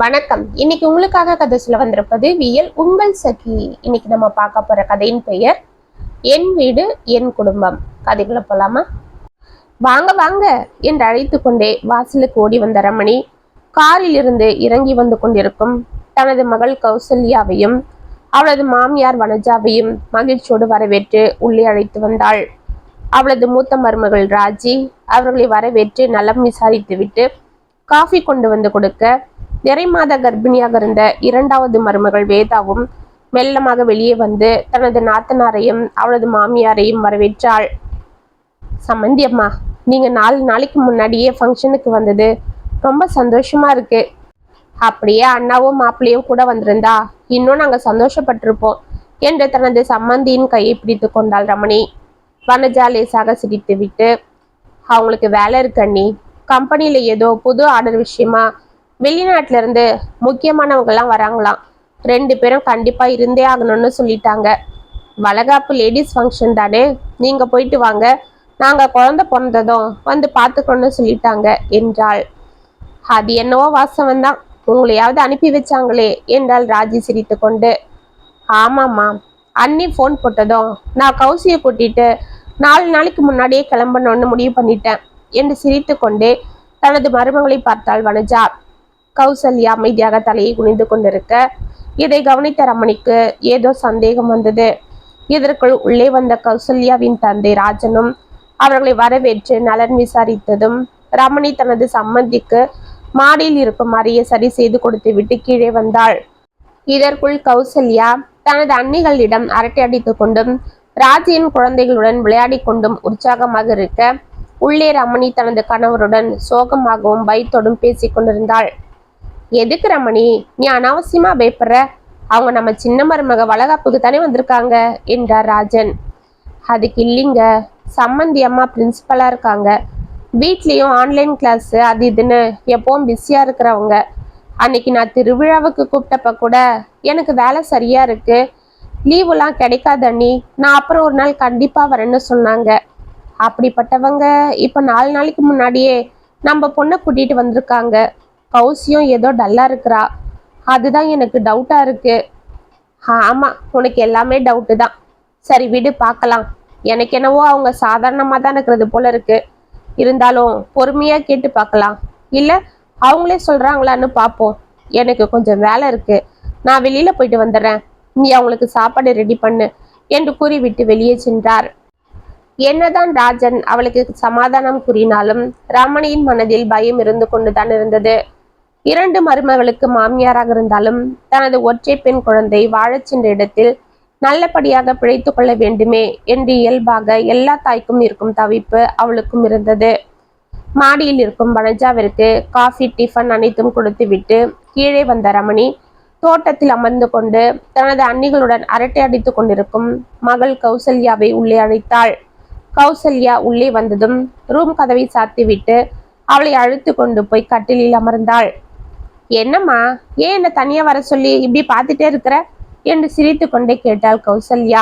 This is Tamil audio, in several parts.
வணக்கம். இன்னைக்கு உங்களுக்காக கதை சொல்ல வந்திருப்பது வியல் உங்கள் சகி. இன்னைக்கு நம்ம பார்க்க போற கதையின் பெயர் என் வீடு என் குடும்பம். கதைக்குள்ள போலாமா? வாங்க வாங்க என்று அழைத்து கொண்டே வாசலுக்கு ஓடி வந்த ரமணி காரில் இருந்து இறங்கி வந்து கொண்டிருக்கும் தனது மகள் கௌசல்யாவையும் அவளது மாமியார் வனஜாவையும் மகிழ்ச்சியோடு வரவேற்று உள்ளே அழைத்து வந்தாள். அவளது மூத்த மருமகள் ராஜி அவர்களை வரவேற்று நலம் விசாரித்து விட்டு காஃபி கொண்டு வந்து கொடுக்க, நிறைமாத கர்ப்பிணியாக இருந்த இரண்டாவது மருமகள் வேதாவும் மெல்லமாக வெளியே வந்து தனது நாத்தனாரையும் அவளது மாமியாரையும் வரவேற்றாள். சம்மந்தி அம்மா, நீங்க 4 நாளைக்கு முன்னாடியே ஃபங்க்ஷனுக்கு வந்தது ரொம்ப சந்தோஷமா இருக்கு. அப்படியே அண்ணாவும் மாப்பிள்ளையும் கூட வந்திருந்தா இன்னும் நாங்க சந்தோஷப்பட்டிருப்போம் என்று தனது சம்மந்தியின் கையை பிடித்து கொண்டாள் ரமணி. வனஜா லேசாக சிரித்து விட்டு, அவங்களுக்கு வேலை இருக்கு அண்ணி, கம்பெனியில ஏதோ புது ஆர்டர் விஷயமா வெளிநாட்டுல இருந்து முக்கியமானவங்கெல்லாம் வராங்களாம். 2 பேரும் கண்டிப்பா இருந்தே ஆகணும்னு சொல்லிட்டாங்க. வளகாப்பு லேடிஸ் ஃபங்க்ஷன் தானே, நீங்க போயிட்டு வாங்க, நாங்க குழந்தை பிறந்ததும் வந்து பார்த்துக்கணும்னு சொல்லிட்டாங்க என்றாள். அது என்னவோ வாசவந்தான், உங்களையாவது அனுப்பி வச்சாங்களே என்றாள் ராஜி சிரித்து கொண்டு. ஆமாம்மா, அண்ணி ஃபோன் போட்டதும் நான் கௌசியை கூட்டிட்டு 4 நாளைக்கு முன்னாடியே கிளம்பணும்னு முடிவு பண்ணிட்டேன் என்று சிரித்து கொண்டே தனது மருமகளை பார்த்தாள் வனஜா. கௌசல்யா அமைதியாக தலையை குனிந்து கொண்டிருக்க இதை கவனித்த ரமணிக்கு ஏதோ சந்தேகம் வந்தது. இதற்குள் உள்ளே வந்த கௌசல்யாவின் தந்தை ராஜனும் அவர்களை வரவேற்று நலன் விசாரித்ததும் ரமணி தனது சம்மந்திக்கு மாடியில் இருக்கும் அறையை சரி செய்து கொடுத்து விட்டு கீழே வந்தாள். இதற்குள் கௌசல்யா தனது அன்னிகளிடம் அரட்டை அடித்துக் கொண்டும் ராஜியின் குழந்தைகளுடன் விளையாடி கொண்டும் உற்சாகமாக இருக்க, உள்ளே ரமணி தனது கணவருடன் சோகமாகவும் பயத்தோடும் பேசிக் கொண்டிருந்தாள். எதுக்கு ரமணி நீ அனாவசியமா பயப்படுற? அவங்க நம்ம சின்ன மருமக வளகாப்புக்கு தானே வந்திருக்காங்க என்றார் ராஜன். அதுக்கு இல்லைங்க, சம்மந்தி அம்மா பிரின்சிபலா இருக்காங்க, வீட்லேயும் ஆன்லைன் கிளாஸ் அது இதுன்னு எப்பவும் பிஸியா இருக்கிறவங்க. அன்னைக்கு நான் திருவிழாவுக்கு கூப்பிட்டப்ப கூட எனக்கு வேலை சரியா இருக்கு, லீவுலாம் கிடைக்காது அண்ணி, நான் அப்புறம் ஒரு நாள் கண்டிப்பா வரேன்னு சொன்னாங்க. அப்படிப்பட்டவங்க இப்ப 4 நாளைக்கு முன்னாடியே நம்ம பொண்ணை கூட்டிட்டு வந்திருக்காங்க. கௌசியும் ஏதோ டல்லா இருக்கிறா, அதுதான் எனக்கு டவுட்டா இருக்கு. ஆமா, உனக்கு எல்லாமே டவுட்டு தான். சரி விடு, பார்க்கலாம். எனக்கு என்னவோ அவங்க சாதாரணமா தான் இருக்கிறது போல இருக்கு. இருந்தாலும் பொறுமையா கேட்டு பார்க்கலாம், இல்ல அவங்களே சொல்றாங்களான்னு பார்ப்போம். எனக்கு கொஞ்சம் வேலை இருக்கு, நான் வெளியில போயிட்டு வந்துடுறேன், நீ அவங்களுக்கு சாப்பாடு ரெடி பண்ணு என்று கூறிவிட்டு வெளியே சென்றார். என்னதான் ராஜன் அவளுக்கு சமாதானம் கூறினாலும் ரமணியின் மனதில் பயம் இருந்து கொண்டுதான் இருந்தது. 2 மருமகளுக்கு மாமியாராக இருந்தாலும் தனது ஒற்றை பெண் குழந்தை வாழச் சென்ற இடத்தில் நல்லபடியாக பிழைத்து கொள்ள வேண்டுமே என்று இயல்பாக எல்லா தாய்க்கும் இருக்கும் தவிப்பு அவளுக்கும் இருந்தது. மாடியில் இருக்கும் வனஜாவிற்கு காஃபி டிஃபன் அனைத்தும் கொடுத்துவிட்டு கீழே வந்த ரமணி தோட்டத்தில் அமர்ந்து கொண்டு தனது அன்னிகளுடன் அரட்டை அடித்துக் கொண்டிருக்கும் மகள் கௌசல்யாவை உள்ளே அழைத்தாள். கௌசல்யா உள்ளே வந்ததும் ரூம் கதவை சாத்திவிட்டு அவளை அழைத்து கொண்டு போய் கட்டிலில் அமர்ந்தாள். என்னம்மா, ஏன் என்ன தனியா வர சொல்லி இப்படி பார்த்துட்டே இருக்கிற என்று சிரித்து கொண்டே கேட்டாள் கௌசல்யா.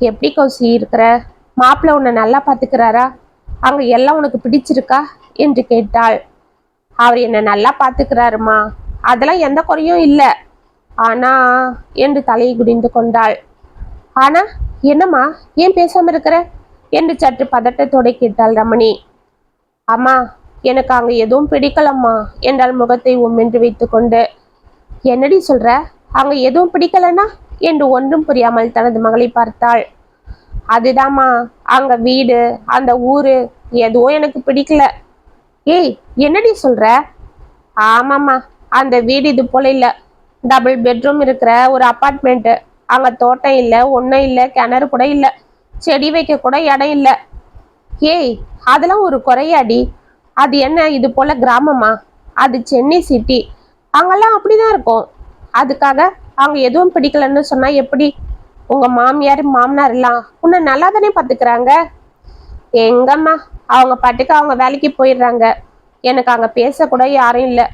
எப்படி கௌசி இருக்கிற? மாப்பிள்ள உன்னை நல்லா பார்த்துக்கிறாரா? அங்க எல்லாம் உனக்கு பிடிச்சிருக்கா என்று கேட்டாள். அவர் என்னை நல்லா பார்த்துக்கிறாருமா, அதெல்லாம் எந்த குறையும் இல்லை. ஆனா என்று தலையை குடிந்து கொண்டாள். ஆனா என்னம்மா, ஏன் பேசாம இருக்கிற என்று சற்று பதட்டத்தோடு கேட்டாள் ரமணி. அம்மா, எனக்கு அங்க எதுவும் பிடிக்கலம்மா என்றால் முகத்தை உம்மென்று வைத்து கொண்டு. என்னடி சொல்ற? அங்க எதுவும் பிடிக்கலனா என்று ஒன்றும் புரியாமல் தனது மகளை பார்த்தாள். அதுதாம்மா, அங்க வீடு, அந்த ஊரு எதுவும் எனக்கு பிடிக்கல. ஏய், என்னடி சொல்ற? ஆமாம்மா, அந்த வீடு இது போல இல்ல, டபுள் பெட்ரூம் இருக்கிற ஒரு அப்பார்ட்மெண்ட். அங்க தோட்டம் இல்ல, ஒன்றும் இல்லை, கிணறு கூட இல்லை, செடி வைக்க கூட இடம் இல்லை. ஏய், அதெல்லாம் ஒரு குறையாடி. அது என்ன இது போல கிராமமா? அது சென்னை சிட்டி, அங்கெல்லாம் அப்படிதான் இருக்கும். அதுக்காக அவங்க எதுவும் பிடிக்கலன்னு சொன்னா எப்படி? உங்க மாமியார் மாமனார் எல்லாம் உன்னை நல்லா தானே பார்த்துக்கிறாங்க. எங்கம்மா, அவங்க பாட்டுக்கு அவங்க வேலைக்கு போயிடுறாங்க. எனக்கு அங்க பேசக்கூட யாரும் இல்லை.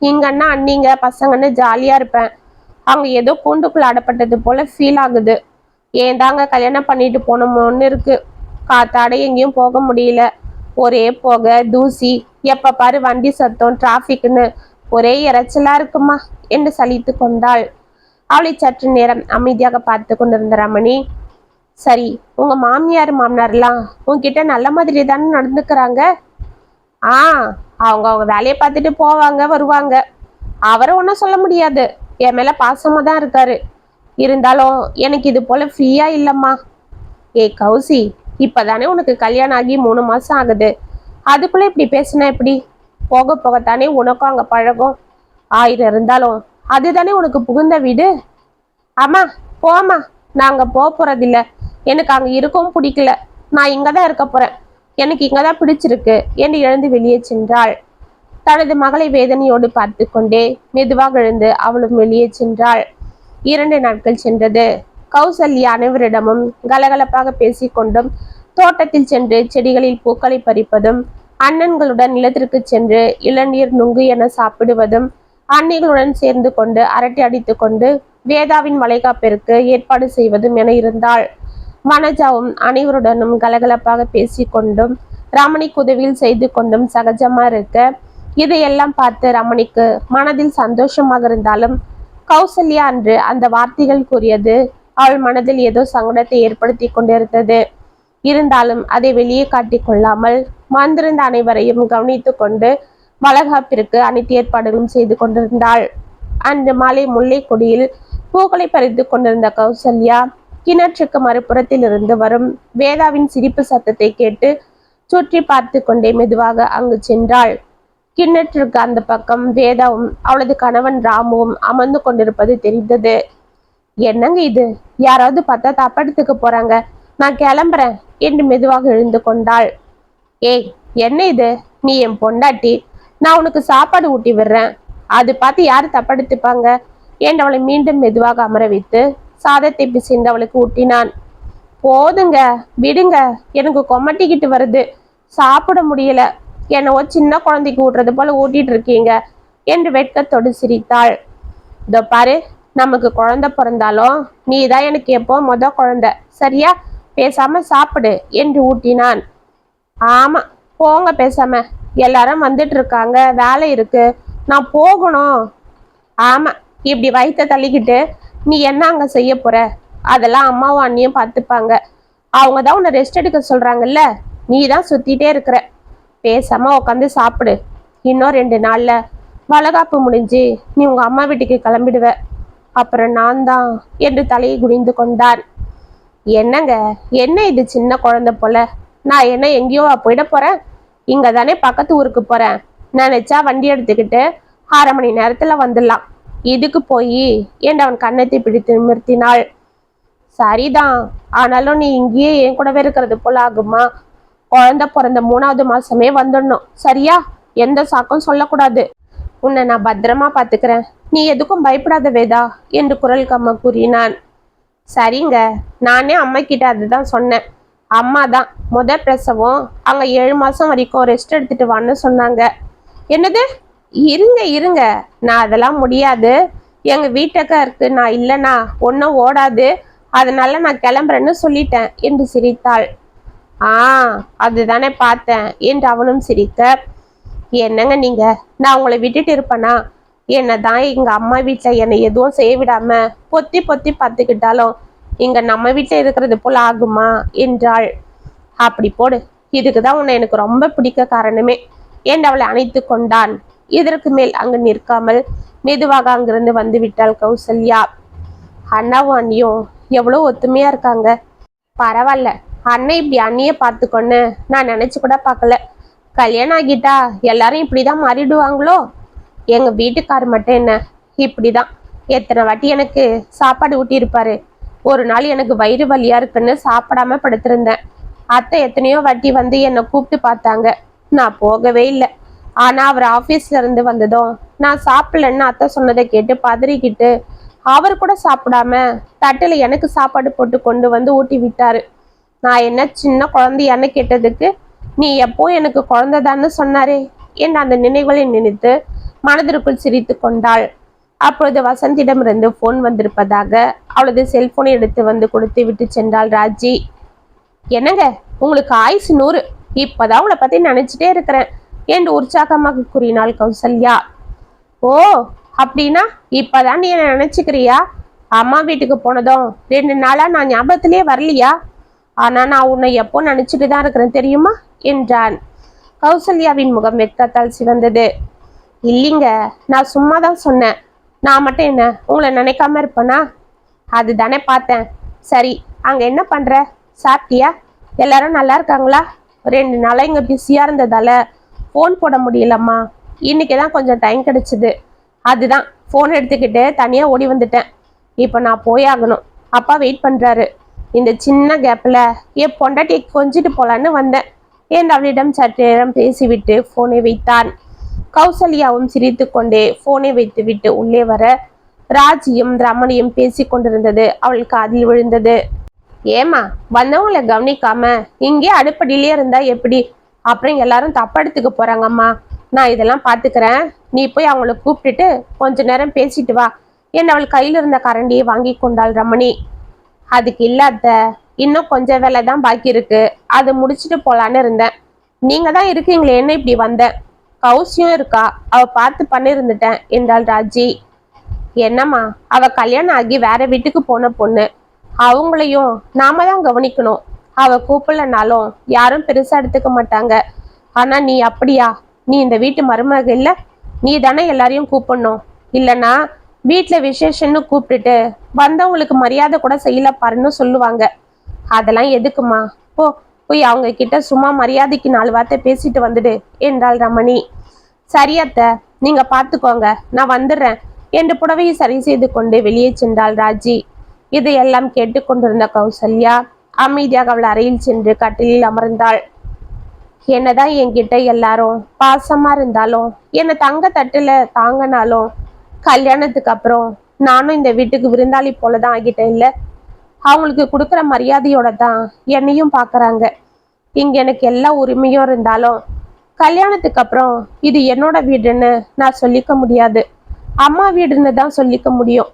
இங்கன்னா அண்ணிங்க பசங்கன்னு ஜாலியா இருப்பேன். அவங்க ஏதோ கூண்டுக்குள்ள அடப்பட்டது போல ஃபீல் ஆகுது. ஏன் தாங்க கல்யாணம் பண்ணிட்டு போனோமோன்னு இருக்கு. காத்தாட எங்கேயும் போக முடியல, ஒரே போக தூசி, எப்ப பாரு வண்டி சத்தம், டிராஃபிக்னு ஒரே இறைச்சலா இருக்குமா என்று சலித்து கொண்டாள். அவளை சற்று நேரம் அமைதியாக பார்த்து கொண்டிருந்த ரமணி, சரி, உங்க மாமியார் மாமனார்லாம் உன்கிட்ட நல்ல மாதிரி தானே நடந்துக்கிறாங்க? ஆ, அவங்க அவங்க வேலையை பார்த்துட்டு போவாங்க வருவாங்க. அவரை ஒன்றும் சொல்ல முடியாது, என் மேல பாசமா தான் இருக்காரு. இருந்தாலும் எனக்கு இது போல ஃப்ரீயா இல்லம்மா. ஏய் கௌசி, இப்பதானே உனக்கு கல்யாணம் ஆகி 3 மாசம் ஆகுது, அதுக்குள்ள இப்படி பேசினா எப்படி? போக போகத்தானே உனக்கும் அங்க பழகும். 1000 இருந்தாலும் அதுதானே உனக்கு புகுந்த வீடு. அம்மா போம்மா, நான் அங்க போறதில்ல. எனக்கு அங்க இருக்கவும் பிடிக்கல. நான் இங்கதான் இருக்க போறேன். எனக்கு இங்கதான் பிடிச்சிருக்கு என்று எழுந்து வெளியே சென்றாள். தனது மகளை வேதனையோடு பார்த்து கொண்டே மெதுவாக எழுந்து அவளும் வெளியே சென்றாள். 2 நாட்கள் சென்றது. கௌசல்யா அனைவரிடமும் கலகலப்பாக பேசிக்கொண்டும் தோட்டத்தில் சென்று செடிகளில் பூக்களை பறிப்பதும், அண்ணன்களுடன் நிலத்திற்கு சென்று இளநீர் நுங்கு என சாப்பிடுவதும், அன்னிகளுடன் சேர்ந்து கொண்டு அரட்டை அடித்து கொண்டு வேதாவின் வளைகாப்பிற்கு ஏற்பாடு செய்வதும் என இருந்தாள். வனஜாவும் அனைவருடனும் கலகலப்பாக பேசிக்கொண்டும் ரமணிக்கு உதவியில் செய்து கொண்டும் சகஜமா இருக்க, இதையெல்லாம் பார்த்து ரமணிக்கு மனதில் சந்தோஷமாக இருந்தாலும் கௌசல்யா அன்று அந்த வார்த்தைகள் கூறியது அவள் மனதில் ஏதோ சங்கடத்தை ஏற்படுத்தி கொண்டிருந்தது. இருந்தாலும் அதை வெளியே காட்டிக் கொள்ளாமல் வந்திருந்த அனைவரையும் கவனித்து கொண்டு வளகாப்பிற்கு அனைத்து ஏற்பாடுகளும் செய்து கொண்டிருந்தாள். அன்று மாலை முல்லைக்கொடியில் பூக்களை பறித்து கொண்டிருந்த கௌசல்யா கிணற்றுக்கு மறுபுறத்தில் இருந்து வரும் வேதாவின் சிரிப்பு சத்தத்தை கேட்டு சுற்றி பார்த்து கொண்டே மெதுவாக அங்கு சென்றாள். கிணற்றுக்கு அந்த பக்கம் வேதாவும் அவளது கணவன் ராமுவும் அமர்ந்து கொண்டிருப்பது தெரிந்தது. என்னங்க இது, யாராவது பார்த்தா தப்பெடுத்துக்க போறாங்க, நான் கிளம்புறேன் என்று மெதுவாக எழுந்து கொண்டாள். ஏய், என்ன இது, நீ என் பொண்டாட்டி, நான் உனக்கு சாப்பாடு ஊட்டி விடுறேன், அது பார்த்து யாரு தப்பெடுத்துப்பாங்க என்று அவளை மீண்டும் மெதுவாக அமர வைத்து சாதத்தை பிசைந்து அவளுக்கு ஊட்டினான். போதுங்க, விடுங்க, எனக்கு கொமட்டிக்கிட்டு வருது, சாப்பிட முடியல, என்னவோ சின்ன குழந்தைக்கு ஊட்டுறது போல ஊட்டிட்டு இருக்கீங்க என்று வெட்கத்தோடு சிரித்தாள். இதோ பாரு, நமக்கு குழந்தை பிறந்தாலும் நீ தான் எனக்கு எப்போ குழந்தை, சரியா? பேசாம சாப்பிடு என்று ஊட்டினான். ஆமா, போங்க பேசாம, எல்லாரும் வந்துட்டு இருக்காங்க, வேலை இருக்கு, நான் போகணும். ஆமா, இப்படி வயிற்ற தள்ளிக்கிட்டு நீ என்ன அங்க செய்ய போற? அதெல்லாம் அம்மாவும் அண்ணியும் பார்த்துப்பாங்க. அவங்க தான் உன்னை ரெஸ்ட் எடுக்க சொல்றாங்கல்ல, நீ தான் சுத்திட்டே இருக்கிற. பேசாம உட்காந்து சாப்பிடு. இன்னும் 2 நாள்ல வளகாப்பு முடிஞ்சு நீ உங்க அம்மா வீட்டுக்கு கிளம்பிடுவ. அப்புறம் நான் தான் என்று தலையை குனிந்து கொண்டான். என்னங்க, என்ன இது சின்ன குழந்தை போல? நான் என்ன எங்கேயோ போயிட போறேன்? இங்க தானே பக்கத்து ஊருக்கு போறேன். நினைச்சா வண்டி எடுத்துக்கிட்டு 1/2 மணி நேரத்துல வந்துடலாம். இதுக்கு போய் என்று அவன் கன்னத்தை பிடித்து நிமிர்த்தினாள். சரிதான், ஆனாலும் நீ இங்கேயே என் கூடவே இருக்கிறது போல ஆகுமா? குழந்தை பிறந்த 3வது மாசமே வந்துடணும், சரியா? எந்த சாக்கும் சொல்லக்கூடாது. உன்னை நான் பத்திரமா பாத்துக்கிறேன், நீ எதுக்கும் பயப்படாத வேதா என்று குரல் கம்மா கூறினான். சரிங்க, நானே அம்மா கிட்ட அதுதான் சொன்னேன். அம்மா தான் பிரசவம், அங்க 7 மாசம் வரைக்கும் ரெஸ்ட் எடுத்துட்டு வான்னு சொன்னாங்க. என்னது? இருங்க இருங்க, நான் அதெல்லாம் முடியாது, எங்க வீட்டுக்காருக்கு நான் இல்லைன்னா ஒன்னும் ஓடாது, அதனால நான் கிளம்புறேன்னு சொல்லிட்டேன் என்று சிரித்தாள். அதுதானே பார்த்தேன் என்று அவனும் சிரிக்க, என்னங்க நீங்க, நான் உங்களை விட்டுட்டு இருப்பேனா? என்னதான் எங்க அம்மா வீட்டுல என்னை எதுவும் செய்ய விடாம பொத்தி பொத்தி பார்த்துக்கிட்டாலும் இங்க நம்ம வீட்டுல இருக்கிறது போல ஆகுமா என்றாள். அப்படி போடு, இதுக்குதான் உன்னை எனக்கு ரொம்ப பிடிக்க காரணமே என்று அவளை அணைத்து கொண்டான். இதற்கு மேல் அங்கு நிற்காமல் மெதுவாக அங்கிருந்து வந்து விட்டாள் கௌசல்யா. அண்ணாவும் அண்ணியும் எவ்வளவு ஒத்துமையா இருக்காங்க. பரவாயில்ல, அண்ணன் இப்படி அண்ணிய பார்த்துக்கொன்னு நான் நினைச்சு கூட பார்க்கல. கல்யாணம் ஆகிட்டா எல்லாரும் இப்படிதான் மாறிடுவாங்களோ? எங்க வீட்டுக்காரர் மட்டும் என்ன இப்படிதான், எத்தனை வாட்டி எனக்கு சாப்பாடு ஊட்டி இருப்பாரு. ஒரு நாள் எனக்கு வயிறு வலியா இருக்குன்னு சாப்பிடாம படுத்திருந்தேன். அத்தை எத்தனையோ வாட்டி வந்து என்னை கூப்பிட்டு பார்த்தாங்க, நான் போகவே இல்லை. ஆனா அவர் ஆபீஸ்ல இருந்து வந்ததும் நான் சாப்பிடலன்னு அத்தை சொன்னதை கேட்டு பதறிக்கிட்டு அவர் கூட சாப்பிடாம தட்டுல எனக்கு சாப்பாடு போட்டு கொண்டு வந்து ஊட்டி விட்டாரு. நான் என்ன சின்ன குழந்தையான்னு கேட்டதுக்கு, நீ எப்போ எனக்கு குழந்தைதான்னு சொன்னாரே என்று அந்த நினைவுகளை நினைத்து மனதிற்குள் சிரித்து கொண்டாள். அப்பொழுது வசந்திடமிருந்து போன் வந்திருப்பதாக அவளது செல்போனை எடுத்து வந்து கொடுத்து விட்டு சென்றாள் ராஜி. என்னங்க, உங்களுக்கு ஆயுசு 100, இப்பதான் உங்களை பத்தி நினைச்சிட்டே இருக்கிறேன் என்று உற்சாகமாக கூறினாள் கௌசல்யா. ஓ, அப்படின்னா இப்பதான் நீ என்ன நினைச்சுக்கிறியா? அம்மா வீட்டுக்கு போனதும் 2 நாளா நான் ஞாபகத்திலே வரலையா? ஆனா நான் உன்னை எப்போ நினைச்சிட்டு தான் இருக்கிறேன் தெரியுமா என்றான். கௌசல்யாவின் முகம் வெட்கத்தால் சிவந்தது. இல்லைங்க, நான் சும்மா தான் சொன்னேன். நான் மட்டும் என்ன உங்களை நினைக்காம இருப்பேனா? அதுதானே பார்த்தேன். சரி, அங்க என்ன பண்ற? சாப்பிட்டியா? எல்லாரும் நல்லா இருக்காங்களா? 2 நாளா இங்க பிஸியா இருந்ததால ஃபோன் போட முடியலம்மா. இன்னைக்கு தான் கொஞ்சம் டைம் கிடைச்சிது. அதுதான் ஃபோன் எடுத்துக்கிட்டு தனியா ஓடி வந்துட்டேன். இப்போ நான் போயாகணும். அப்பா வெயிட் பண்றாரு. இந்த சின்ன கேப்ல என் பொண்டாட்டியை கொஞ்சிட்டு போலான்னு வந்தேன் என்று அவளிடம் சற்று நேரம் பேசிவிட்டு போனை வைத்தான். கௌசல்யாவும் சிரித்து கொண்டே போனை வைத்துவிட்டு உள்ளே வர ராஜியும் ரமணியும் பேசி கொண்டிருந்தது அவள் காதில் விழுந்தது. ஏமா, வந்தவங்களை கவனிக்காம இங்கே அடுப்படியிலே இருந்தா எப்படி? அப்புறம் எல்லாரும் தப்பெடுத்துக்க போறாங்கம்மா. நான் இதெல்லாம் பாத்துக்கிறேன். நீ போய் அவங்கள கூப்பிட்டுட்டு கொஞ்ச நேரம் பேசிட்டு வா என்று அவள் கையில் இருந்த கரண்டியை வாங்கி கொண்டாள் ரமணி. அதுக்கு இல்லாத இன்னும் கொஞ்சம் வேலை தான் பாக்கி இருக்கு. அதை முடிச்சுட்டு போலான்னு இருந்தேன். நீங்க தான் இருக்கீங்களே, என்ன இப்படி வந்தேன். கௌசியும் இருக்கா, அவ பார்த்து பண்ணிருந்துட்டேன் என்றாள் ராஜி. என்னம்மா, அவ கல்யாணம் ஆகி வேற வீட்டுக்கு போன பொண்ணு. அவங்களையும் நாம தான் கவனிக்கணும். அவ கூப்பிடலனாலும் யாரும் பெருசா எடுத்துக்க மாட்டாங்க. ஆனா நீ அப்படியா? நீ இந்த வீட்டு மருமக இல்ல? நீ தானே எல்லாரையும் கூப்பிடணும். இல்லைன்னா வீட்டுல விசேஷம்னு கூப்பிட்டுட்டு வந்தவங்களுக்கு மரியாதை கூட செய்யல பாருன்னு சொல்லுவாங்க. அதெல்லாம் எதுக்குமா? போய் அவங்க கிட்ட சும்மா மரியாதைக்கு 4 வார்த்தை பேசிட்டு வந்துடு என்றாள் ரமணி. சரியத்த, நீங்க பாத்துக்கோங்க, நான் வந்துடுறேன் என்று புடவையை சரி செய்து கொண்டு வெளியே சென்றாள் ராஜி. இதையெல்லாம் கேட்டுக்கொண்டிருந்த கௌசல்யா அமைதியாக அவள் அறையில் சென்று கட்டிலில் அமர்ந்தாள். என்னதான் என்கிட்ட எல்லாரும் பாசமா இருந்தாலும், என்னை தங்க தட்டுல தாங்கினாலும், கல்யாணத்துக்கு அப்புறம் நானும் இந்த வீட்டுக்கு விருந்தாளி போலதான் ஆகிட்டேன். இல்ல, அவங்களுக்கு கொடுக்குற மரியாதையோட தான் என்னையும் பாக்குறாங்க. இங்க எனக்கு எல்லா உரிமையும் இருந்தாலும் கல்யாணத்துக்கு அப்புறம் இது என்னோட வீடுன்னு நான் சொல்லிக்க முடியாது. அம்மா வீடுன்னு தான் சொல்லிக்க முடியும்.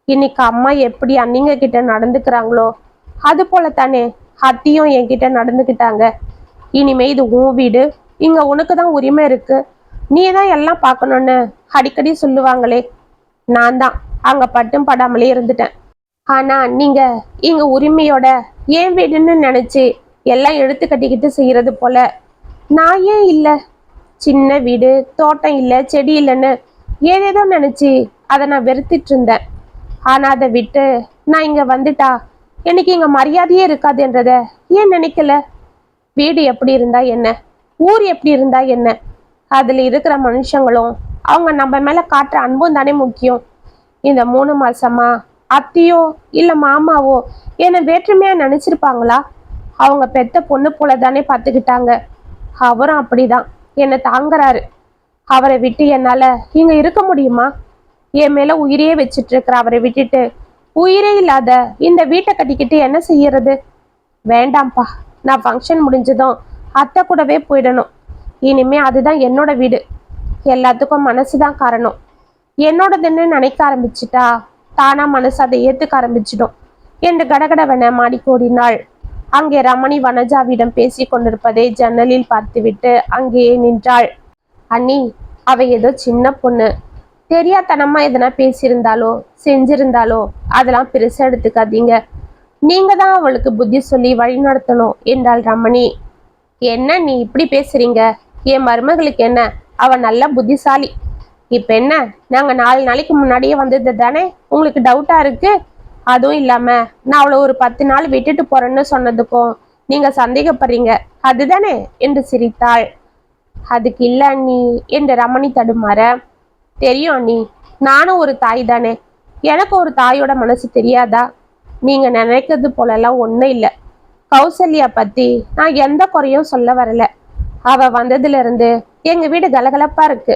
இன்னைக்கு அம்மா எப்படி அண்ணிங்க கிட்ட நடந்துக்கிறாங்களோ அது போல தானே அத்தியும் என்கிட்ட நடந்துக்கிட்டாங்க. இனிமே இது உன் வீடு, இங்க உனக்கு தான் உரிமை இருக்கு, நீ தான் எல்லாம் பார்க்கணும்னு அடிக்கடி சொல்லுவாங்களே. நான் தான் அங்க பட்டும் படாமலே இருந்துட்டேன். ஆனா நீங்க இங்க உரிமையோட ஏன் வீடுன்னு நினைச்சு எல்லாம் எடுத்து கட்டிக்கிட்டு செய்யறது போல நான் ஏன் இல்ல? சின்ன வீடு, தோட்டம் இல்ல, செடி இல்லைன்னு ஏதேதோ நினைச்சு அதை நான் வெறுத்துட்டு இருந்தேன். ஆனா அதை விட்டு நான் இங்க வந்துட்டா எனக்கு இங்க மரியாதையே இருக்காதுன்றத ஏன் நினைக்கல? வீடு எப்படி இருந்தா என்ன, ஊர் எப்படி இருந்தா என்ன, அதுல இருக்கிற மனுஷங்களும் அவங்க நம்ம மேல காட்டுற அன்பும் தானே முக்கியம். இந்த 3 மாசமா அத்தியோ இல்ல மாமாவோ என்னை வேற்றுமையா நினைச்சிருப்பாங்களா? அவங்க பெத்த பொண்ணு போல தானே பார்த்துக்கிட்டாங்க. அவரும் அப்படிதான் என்னை தாங்குறாரு. அவரை விட்டு என்னால இங்க இருக்க முடியுமா? என் மேல உயிரையே வச்சிட்டு இருக்கிற அவரை விட்டுட்டு உயிரே இல்லாத இந்த வீட்டை கட்டிக்கிட்டு என்ன செய்யறது? வேண்டாம்ப்பா, நான் ஃபங்க்ஷன் முடிஞ்சதும் அத்தை கூடவே போயிடணும். இனிமே அதுதான் என்னோட வீடு. எல்லாத்துக்கும் மனசுதான் காரணம். என்னோடதுன்னு நினைக்க ஆரம்பிச்சுட்டா தானா மனசு அதை ஏத்துக்க ஆரம்பிச்சிடும் என்று கடகடவென மாடிக்கோடினாள். அங்கே ரமணி வனஜாவிடம் பேசி கொண்டிருப்பதை ஜன்னலில் பார்த்துவிட்டு அங்கேயே நின்றாள். அண்ணி, அவ ஏதோ சின்ன பொண்ணு, தெரியாதனமா எதனா பேசியிருந்தாலோ செஞ்சிருந்தாலோ அதெல்லாம் பெருசா எடுத்துக்காதீங்க. நீங்க தான் அவளுக்கு புத்தி சொல்லி வழி நடத்தணும் என்றாள் ரமணி. என்ன நீ இப்படி பேசுறீங்க? என் மருமகளுக்கு என்ன, அவ நல்ல புத்திசாலி. இப்ப என்ன, நாங்க 4 நாளைக்கு முன்னாடியே வந்தது தானே உங்களுக்கு டவுட்டா இருக்கு? அதுவும் இல்லாம நான் அவளை ஒரு 10 நாள் விட்டுட்டு போறேன்னு சொன்னதுக்கும் நீங்க சந்தேகப்படுறீங்க அதுதானே என்று சிரித்தாள். அதுக்கு இல்ல அண்ணி என்று ரமணி தடுமாற. தெரியும் அண்ணி, நானும் ஒரு தாய் தானே, எனக்கு ஒரு தாயோட மனசு தெரியாதா? நீங்க நினைக்கிறது போலெல்லாம் ஒன்றும் இல்லை. கௌசல்யா பத்தி நான் எந்த குறையும் சொல்ல வரல. அவ வந்ததுல இருந்து எங்க வீடு கலகலப்பா இருக்கு.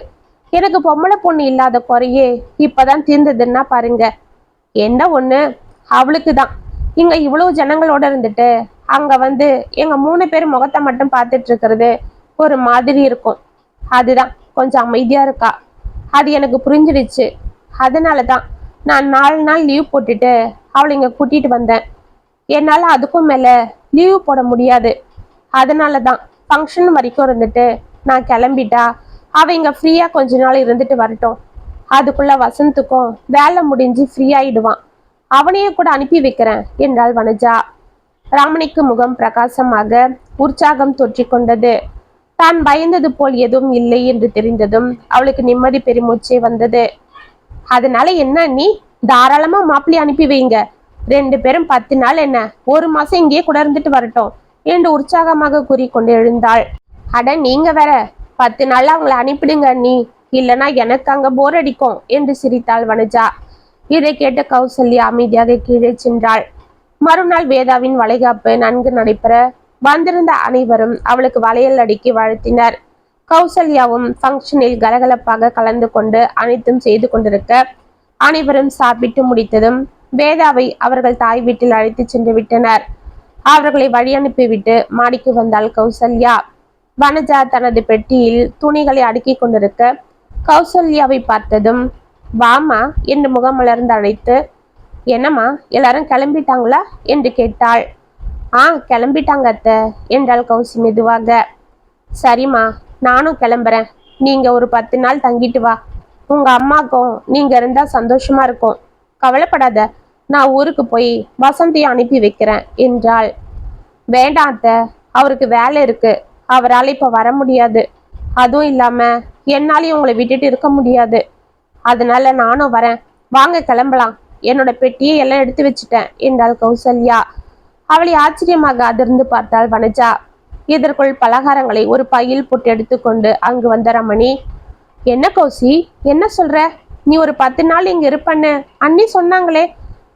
எனக்கு பொம்பளை பொண்ணு இல்லாத குறையே இப்பதான் தீர்ந்ததுன்னா பாருங்க. என்ன ஒண்ணு, அவளுக்கு தான் இங்க இவ்வளவு ஜனங்களோட இருந்துட்டு அங்க வந்து எங்க 3 பேர் முகத்தை மட்டும் பார்த்துட்டு இருக்கிறது ஒரு மாதிரி இருக்கும். அதுதான் கொஞ்சம் அமைதியா இருக்கா. அது எனக்கு புரிஞ்சிடுச்சு. அதனாலதான் நான் 4 நாள் லீவ் போட்டுட்டு அவளை இங்க கூட்டிட்டு வந்தேன். என்னால அதுக்கும் மேல லீவ் போட முடியாது. அதனாலதான் ஃபங்க்ஷன் வரைக்கும் இருந்துட்டு நான் கிளம்பிட்டா அவ இங்க ஃப்ரீயா கொஞ்ச நாள் இருந்துட்டு வரட்டும். அதுக்குள்ள வசந்துக்கும் வேலை முடிஞ்சு ஃப்ரீ ஆயிடுவான். அவனையே கூட அனுப்பி வைக்கிறேன் என்றாள் வனஜா. ரமணிக்கு முகம் பிரகாசமாக உற்சாகம் தொற்றிக் கொண்டது. தான் பயந்தது போல் எதுவும் இல்லை என்று தெரிந்ததும் அவளுக்கு நிம்மதி பெருமூச்சே வந்தது. அதனால என்ன, நீ தாராளமா மாப்பிள்ளை அனுப்பி வைங்க. 2 பேரும் 10 நாள் என்ன, 1 மாசம் இங்கேயே கூட இருந்துட்டு வரட்டும் என்று உற்சாகமாக கூறிக்கொண்டு எழுந்தாள். அட நீங்க வேற, 10 நாள் அவங்களை அனுப்பிடுங்க நீ, இல்லைன்னா எனக்கு அங்க போர் அடிக்கும் என்று சிரித்தாள் வனஜா. இதை கேட்ட கௌசல்யா அமைதியாக கீழே சென்றாள். மறுநாள் வேதாவின் வளைகாப்பு நன்கு நடைபெற வந்திருந்த அனைவரும் அவளுக்கு வளையல் அடுக்கி வாழ்த்தினர். கௌசல்யாவும் ஃபங்க்ஷனில் கலகலப்பாக கலந்து கொண்டு அனைத்தும் செய்து கொண்டிருக்க அனைவரும் சாப்பிட்டு முடித்ததும் வேதாவை அவர்கள் தாய் வீட்டில் அழைத்து சென்று விட்டனர். அவர்களை வழி அனுப்பிவிட்டு மாடிக்கு வந்தாள் கௌசல்யா. வனஜா தனது பெட்டியில் துணிகளை அடுக்கி கொண்டிருக்க கௌசல்யாவை பார்த்ததும் வாமா என்று முகமலர்ந்து அழைத்து, என்னம்மா எல்லாரும் கிளம்பிட்டாங்களா என்று கேட்டாள். கிளம்பிட்டாங்க அத்தை என்றாள் கௌசி மெதுவாக. சரிம்மா, நானும் கிளம்புறேன். நீங்க ஒரு 10 நாள் தங்கிட்டு வா. உங்க அம்மாக்கும் நீங்க இருந்தா சந்தோஷமா இருக்கும். கவலைப்படாத, நான் ஊருக்கு போய் வசந்தியை அனுப்பி வைக்கிறேன் என்றாள். வேண்டாம் அத்தை, அவருக்கு வேலை இருக்கு, அவரால் இப்ப வர முடியாது. அதுவும் இல்லாம என்னாலையும் உங்களை விட்டுட்டு இருக்க முடியாது. அதனால நானும் வரேன், வாங்க கிளம்பலாம். என்னோட பெட்டியை எல்லாம் எடுத்து வச்சுட்டேன் என்றாள் கௌசல்யா. அவளை ஆச்சரியமாக அதிர்ந்து பார்த்தாள் வனஜா. இதற்குள் பலகாரங்களை ஒரு பையில் போட்டு எடுத்துக்கொண்டு அங்கு வந்த ரமணி, என்ன கௌசி, என்ன சொல்ற? நீ ஒரு 10 நாள் இங்க இருப்பன்னு அண்ணி சொன்னாங்களே,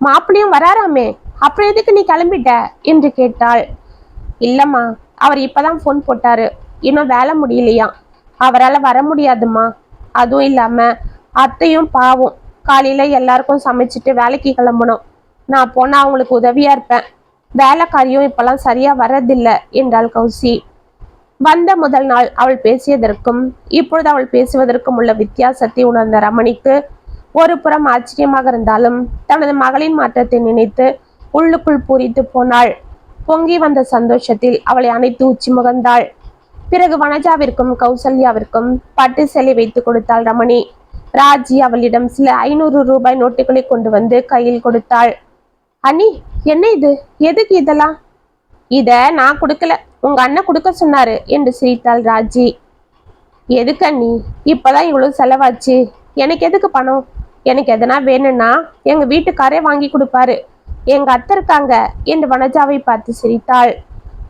மாப்பிள்ளையும் வராராமே, அப்புறம் எதுக்கு நீ கிளம்பிட்ட என்று கேட்டாள். இல்லம்மா, அவர் இப்பதான் போன் போட்டாரு, இன்னும் வேலை முடியலையா, அவரால் வர முடியாதுமா. அதுவும் இல்லாம அத்தையும் பாவம், காலையில எல்லாருக்கும் சமைச்சிட்டு வேலைக்கு கிளம்பணும். நான் போனா அவங்களுக்கு உதவியா இருப்பேன். வேலைக்காரியும் இப்பெல்லாம் சரியா வர்றதில்லை என்றாள் கௌசி. வந்த முதல் நாள் அவள் பேசியதற்கும் இப்பொழுது அவள் பேசுவதற்கும் உள்ள வித்தியாசத்தை உணர்ந்த ரமணிக்கு ஒரு புறம் ஆச்சரியமாக இருந்தாலும் தனது மகளின் மாற்றத்தை நினைத்து உள்ளுக்குள் பூரித்து போனாள். பொங்கி வந்த சந்தோஷத்தில் அவளை அணைத்து உச்சி முகந்தாள். பிறகு வனஜாவிற்கும் கௌசல்யாவிற்கும் பட்டு சேலை வைத்து கொடுத்தாள் ரமணி. ராஜி அவளிடம் சில 500 ரூபாய் நோட்டுகளை கொண்டு வந்து கையில் கொடுத்தாள். அண்ணி, என்ன இது, எதுக்கு இதெல்லாம்? இத நான் கொடுக்கல, உங்க அண்ணன் கொடுக்க சொன்னாரு என்று சிரித்தாள் ராஜி. எதுக்கு அண்ணி, இப்பதான் இவ்வளவு செலவாச்சு, எனக்கு எதுக்கு பணம்? எனக்கு எதனா வேணும்னா எங்க வீட்டுக்காரே வாங்கி கொடுப்பாரு, எங்க அத்தை இருக்காங்க என்று வனஜாவை பார்த்து சிரித்தாள்.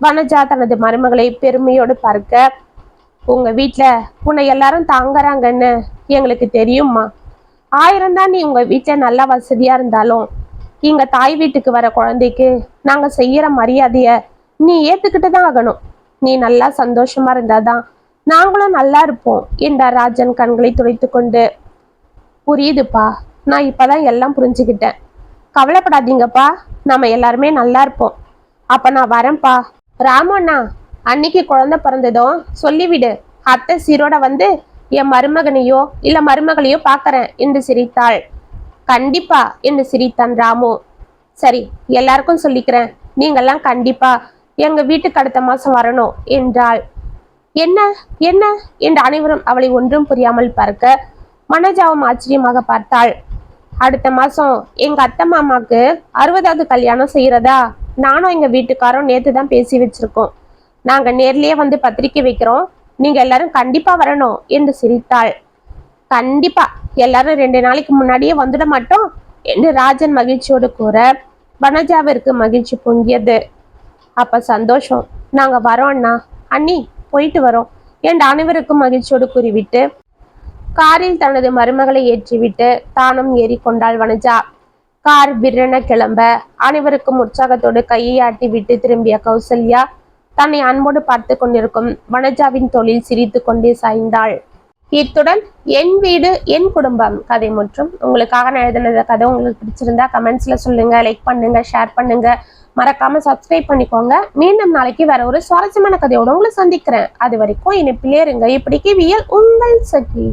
வனஜா தனது மருமகளை பெருமையோடு பார்க்க, உங்க வீட்டுல உன்னை எல்லாரும் தாங்குறாங்கன்னு எங்களுக்கு தெரியும்மா. 1000 தான் நீ உங்க வீட்டுல நல்லா வசதியா இருந்தாலும் இங்க தாய் வீட்டுக்கு வர குழந்தைக்கு நாங்க செய்யற மரியாதைய நீ ஏத்துக்கிட்டு தான் ஆகணும். நீ நல்லா சந்தோஷமா இருந்தாதான் நாங்களும் நல்லா இருப்போம் என்றார் ராஜன் கண்களை துடைத்து கொண்டு. புரியுதுப்பா, நான் இப்பதான் எல்லாம் புரிஞ்சுக்கிட்டேன். கவலைப்படாதீங்கப்பா, நம்ம எல்லாருமே நல்லா இருப்போம். அப்ப நான் வரேன்ப்பா. ராமண்ணா, அன்னைக்கு குழந்தை பிறந்ததும் சொல்லிவிடு, அத்தை சீரோட வந்து என் மருமகனையோ இல்ல மருமகளையோ பாக்குறேன் என்று சிரித்தாள். கண்டிப்பா என்று சிரித்தான் ராமு. சரி, எல்லாருக்கும் சொல்லிக்கிறேன், நீங்கெல்லாம் கண்டிப்பா எங்க வீட்டுக்கு அடுத்த மாசம் வரணும் என்றாள். என்ன என்ன என்று அனைவரும் அவளை ஒன்றும் புரியாமல் பார்க்க மனஜாவும் ஆச்சரியமாக பார்த்தாள். அடுத்த மாசம் எங்க அத்தை மாமாக்கு 60வது கல்யாணம் செய்யறதா நானும் எங்க வீட்டுக்காரும் நேத்து தான் பேசி வச்சிருக்கோம். நாங்க நேர்லயே வந்து பத்திரிக்கை வைக்கிறோம், நீங்க எல்லாரும் கண்டிப்பா வரணும் என்று சிரித்தாள். கண்டிப்பா, எல்லாரும் 2 நாளைக்கு முன்னாடியே வந்துட மாட்டோம் என்று ராஜன் மகிழ்ச்சியோடு கூற வனஜாவிற்கு மகிழ்ச்சி பொங்கியது. அப்ப சந்தோஷம், நாங்க வரோம் அண்ணா, அண்ணி போயிட்டு வரோம் என்று அனைவருக்கும் மகிழ்ச்சியோடு கூறிவிட்டு காரில் தனது மருமகளை ஏற்றிவிட்டு தானும் ஏறிக்கொண்டாள் வனஜா. கார் விரண கிளம்ப அனைவருக்கும் உற்சாகத்தோடு கையை ஆட்டி விட்டு திரும்பிய கௌசல்யா தன்னை அன்போடு பார்த்து கொண்டிருக்கும் வனஜாவின் தோளில் சிரித்து கொண்டே சாய்ந்தாள். இத்துடன் என் வீடு என் குடும்பம் கதை முற்றும். உங்களுக்காக நான் எழுதின கதை உங்களுக்கு பிடிச்சிருந்தா கமெண்ட்ஸ்ல சொல்லுங்க, லைக் பண்ணுங்க, ஷேர் பண்ணுங்க, மறக்காம சப்ஸ்கிரைப் பண்ணிக்கோங்க. மீண்டும் நாளைக்கு வேற ஒரு சுவாரஸ்யமான கதையோட உங்களை சந்திக்கிறேன். அது வரைக்கும் இனிப்பிலே இருங்க. இப்படிக்கு வியல் உங்கள் சகி.